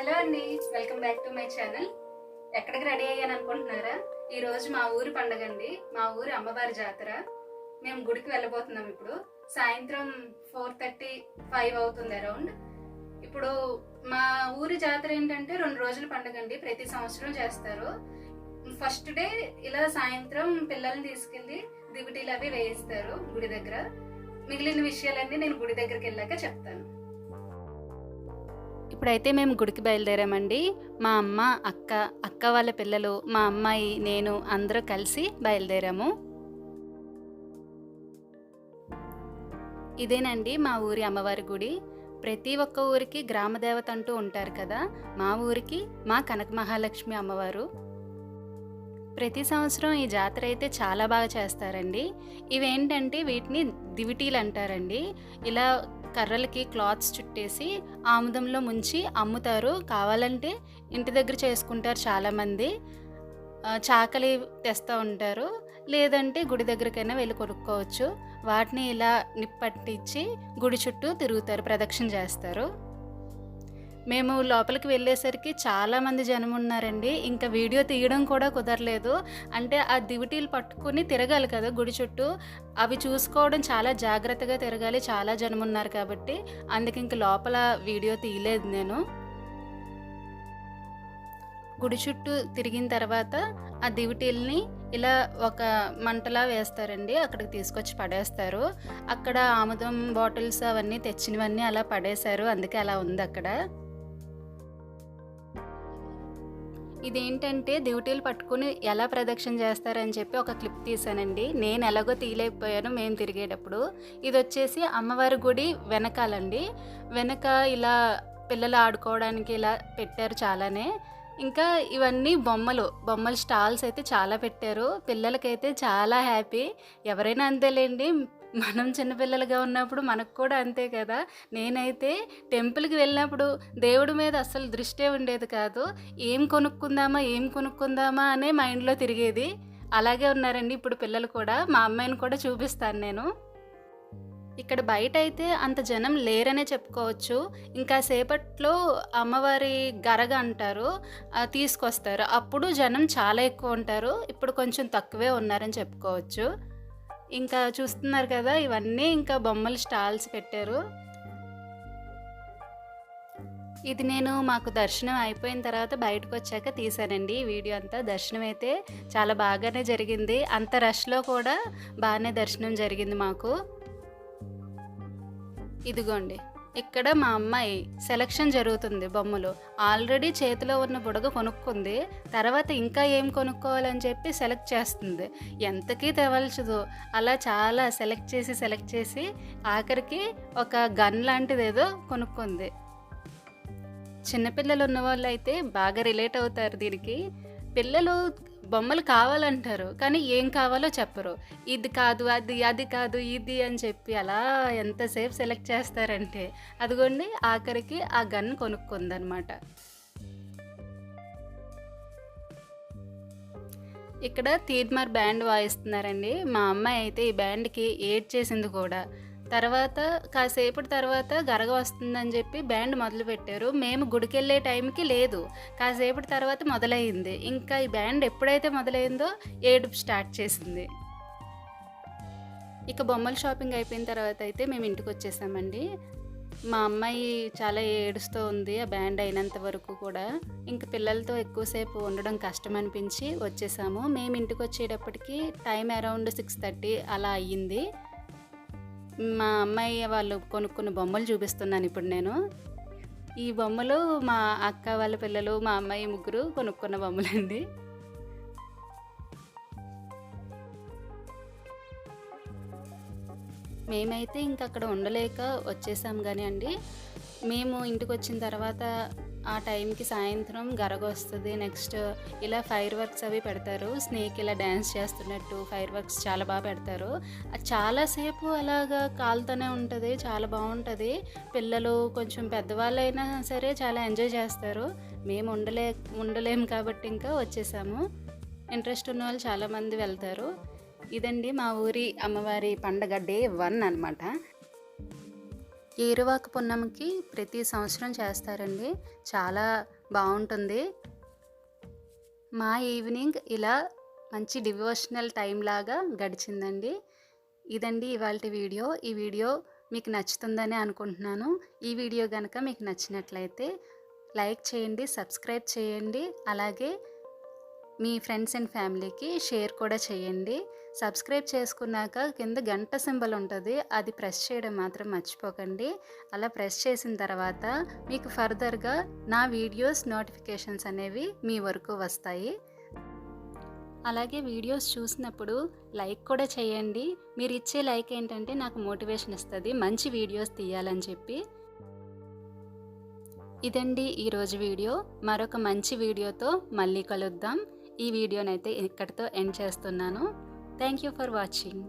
Hello అండి, welcome back to my channel. ఎక్కడికి ready అయ్యాను అనుకుంటున్నారా? ఈరోజు మా ఊరి పండగ అండి, మా ఊరి అమ్మవారి జాతర. మేము గుడికి వెళ్ళబోతున్నాం. ఇప్పుడు సాయంత్రం 4:30, 5 అవుతుంది అరౌండ్. ఇప్పుడు మా ఊరి జాతర ఏంటంటే 2 రోజుల పండగ అండి, ప్రతి సంవత్సరం చేస్తారు. ఫస్ట్ డే ఇలా సాయంత్రం పిల్లల్ని తీసుకెళ్ళి దివిటీలు అవి వేయిస్తారు గుడి దగ్గర. మిగిలిన విషయాలన్నీ నేను గుడి దగ్గరికి వెళ్ళాక చెప్తాను. ఇప్పుడైతే మేము గుడికి బయలుదేరామండి. మా అమ్మ, అక్క వాళ్ళ పిల్లలు, మా అమ్మాయి, నేను అందరూ కలిసి బయలుదేరాము. ఇదేనండి మా ఊరి అమ్మవారి గుడి. ప్రతి ఒక్క ఊరికి గ్రామదేవత అంటూ ఉంటారు కదా, మా ఊరికి మా కనక మహాలక్ష్మి అమ్మవారు. ప్రతి సంవత్సరం ఈ జాతర అయితే చాలా బాగా చేస్తారండి. ఇవేంటంటే వీటిని దివిటీలు అంటారండి. ఇలా కర్రలకి క్లాత్స్ చుట్టేసి ఆముదంలో ముంచి అమ్ముతారు. కావాలంటే ఇంటి దగ్గర చేసుకుంటారు చాలామంది. చాకలి తెస్తూ ఉంటారు, లేదంటే గుడి దగ్గరకైనా వెళ్ళి కొనుక్కోవచ్చు. వాటిని ఇలా నిప్పట్టించి గుడి చుట్టూ తిరుగుతారు, ప్రదక్షిణ చేస్తారు. మేము లోపలికి వెళ్ళేసరికి చాలామంది జనం ఉన్నారండి. ఇంకా వీడియో తీయడం కూడా కుదరలేదు. అంటే ఆ దివిటీలు పట్టుకుని తిరగాలి కదా గుడి చుట్టూ, అవి చూసుకోవడం చాలా జాగ్రత్తగా తిరగాలి, చాలా జనం ఉన్నారు కాబట్టి. అందుకే ఇంక లోపల వీడియో తీయలేదు నేను. గుడి చుట్టూ తిరిగిన తర్వాత ఆ దివిటీల్ని ఇలా ఒక మంటలా వేస్తారండి, అక్కడికి తీసుకొచ్చి పడేస్తారు. అక్కడ ఆముదం బాటిల్స్ అవన్నీ తెచ్చినవన్నీ అలా పడేశారు, అందుకే అలా ఉంది అక్కడ. ఇదేంటంటే దివిటీలు పట్టుకుని ఎలా ప్రదక్షిణ చేస్తారని చెప్పి ఒక క్లిప్ తీసానండి. నేను ఎలాగో తీయలేకపోయాను మేము తిరిగేటప్పుడు. ఇది వచ్చేసి అమ్మవారి గుడి వెనకాలండి. వెనక ఇలా పిల్లలు ఆడుకోవడానికి ఇలా పెట్టారు చాలానే. ఇంకా ఇవన్నీ బొమ్మల స్టాల్స్ అయితే చాలా పెట్టారు. పిల్లలకైతే చాలా హ్యాపీ. ఎవరైనా అంతేలేండి, మనం చిన్నపిల్లలుగా ఉన్నప్పుడు మనకు కూడా అంతే కదా. నేనైతే టెంపుల్కి వెళ్ళినప్పుడు దేవుడి మీద అస్సలు దృష్టే ఉండేది కాదు. ఏం కొనుక్కుందామా అనే మైండ్లో తిరిగేది. అలాగే ఉన్నారండి ఇప్పుడు పిల్లలు కూడా. మా అమ్మాయిని కూడా చూపిస్తాను నేను. ఇక్కడ బయట అయితే అంత జనం లేరనే చెప్పుకోవచ్చు. ఇంకా సేపట్లో అమ్మవారి గరగ అంటారు, తీసుకొస్తారు. అప్పుడు జనం చాలా ఎక్కువ ఉంటారు. ఇప్పుడు కొంచెం తక్కువే ఉన్నారని చెప్పుకోవచ్చు. ఇంకా చూస్తున్నారు కదా, ఇవన్నీ ఇంకా బొమ్మల స్టాల్స్ పెట్టారు. ఇది నేను మాకు దర్శనం అయిపోయిన తర్వాత బయటకు వచ్చాక తీసానండి ఈ వీడియో అంతా. దర్శనం అయితే చాలా బాగానే జరిగింది. అంత రష్లో కూడా బాగానే దర్శనం జరిగింది మాకు. ఇదిగోండి, ఇక్కడ మా అమ్మాయి సెలక్షన్ జరుగుతుంది బొమ్మలు. ఆల్రెడీ చేతిలో ఉన్న బుడగ కొనుక్కుంది, తర్వాత ఇంకా ఏం కొనుక్కోవాలని చెప్పి సెలెక్ట్ చేస్తుంది. ఎంతకీ తెవల్చదు. అలా చాలా సెలెక్ట్ చేసి ఆఖరికి ఒక గన్ లాంటిది ఏదో కొనుక్కుంది. చిన్నపిల్లలు ఉన్న వాళ్ళు అయితే బాగా రిలేట్ అవుతారు దీనికి. పిల్లలు బొమ్మలు కావాలంటారు, కానీ ఏం కావాలో చెప్పరు. ఇది కాదు, అది కాదు, ఇది అని చెప్పి అలా ఎంతసేపు సెలెక్ట్ చేస్తారంటే. అదిగోండి, ఆఖరికి ఆ గన్ కొనుక్కుందనమాట. ఇక్కడ తీన్మార్ బ్యాండ్ వాయిస్తున్నారండి. మా అమ్మాయి అయితే ఈ బ్యాండ్కి ఏడ్చేసింది కూడా. తర్వాత కాసేపటి తర్వాత గరగ వస్తుందని చెప్పి బ్యాండ్ మొదలుపెట్టారు. మేము గుడికి వెళ్ళే టైంకి లేదు, కాసేపటి తర్వాత మొదలైంది. ఇంకా ఈ బ్యాండ్ ఎప్పుడైతే మొదలైందో ఏడుపు స్టార్ట్ చేసింది. ఇక బొమ్మల షాపింగ్ అయిపోయిన తర్వాత అయితే మేము ఇంటికి వచ్చేసామండి. మా అమ్మాయి చాలా ఏడుస్తూ ఉంది ఆ బ్యాండ్ అయినంత వరకు కూడా. ఇంక పిల్లలతో ఎక్కువసేపు ఉండడం కష్టం అనిపించి వచ్చేసాము. మేము ఇంటికి వచ్చేటప్పటికి టైం అరౌండ్ 6:30 అలా అయ్యింది. మా అమ్మాయి వాళ్ళు కొనుక్కున్న బొమ్మలు చూపిస్తున్నాను ఇప్పుడు నేను. ఈ బొమ్మలు మా అక్క వాళ్ళ పిల్లలు, మా అమ్మాయి ముగ్గురు కొనుక్కున్న బొమ్మలండి. మేమైతే ఇంక అక్కడ ఉండలేక వచ్చేసాం. కానీ అండి, మేము ఇంటికి వచ్చిన తర్వాత ఆ టైంకి సాయంత్రం గరగ వస్తుంది. నెక్స్ట్ ఇలా ఫైర్ వర్క్స్ అవి పెడతారు. స్నేక్ ఇలా డ్యాన్స్ చేస్తున్నట్టు ఫైర్ వర్క్స్ చాలా బాగా పెడతారు. అది చాలాసేపు అలాగా కాలుతూనే ఉంటుంది, చాలా బాగుంటుంది. పిల్లలు కొంచెం పెద్దవాళ్ళైనా సరే చాలా ఎంజాయ్ చేస్తారు. మేము ఉండలేము కాబట్టి ఇంకా వచ్చేసాము. ఇంట్రెస్ట్ ఉన్న వాళ్ళు చాలామంది వెళ్తారు. ఇదండి మా ఊరి అమ్మవారి పండగ డే 1 అనమాట. ఏరువాక పున్నమికి ప్రతి సంవత్సరం చేస్తారండి. చాలా బావుంటుంది. మా ఈవినింగ్ ఇలా మంచి డివోషనల్ టైం లాగా గడిచిందండి. ఇదండి ఇవాల్టి వీడియో. ఈ వీడియో మీకు నచ్చుతుందని అనుకుంటున్నాను. ఈ వీడియో గనక మీకు నచ్చినట్లయితే లైక్ చేయండి, సబ్స్క్రైబ్ చేయండి. అలాగే మీ ఫ్రెండ్స్ అండ్ ఫ్యామిలీకి షేర్ కూడా చేయండి. సబ్స్క్రైబ్ చేసుకున్నాక కింద గంట సింబల్ ఉంటుంది, అది ప్రెస్ చేయడం మాత్రం మర్చిపోకండి. అలా ప్రెస్ చేసిన తర్వాత మీకు ఫర్దర్గా నా వీడియోస్ నోటిఫికేషన్స్ అనేవి మీ వరకు వస్తాయి. అలాగే వీడియోస్ చూసినప్పుడు లైక్ కూడా చేయండి. మీరు ఇచ్చే లైక్ ఏంటంటే నాకు మోటివేషన్ ఇస్తుంది మంచి వీడియోస్ తీయాలని చెప్పి. ఇదండి ఈరోజు వీడియో. మరొక మంచి వీడియోతో మళ్ళీ కలుద్దాం. ఈ వీడియోనైతే ఇక్కడితో ఎండ్ చేస్తున్నాను. Thank you for watching.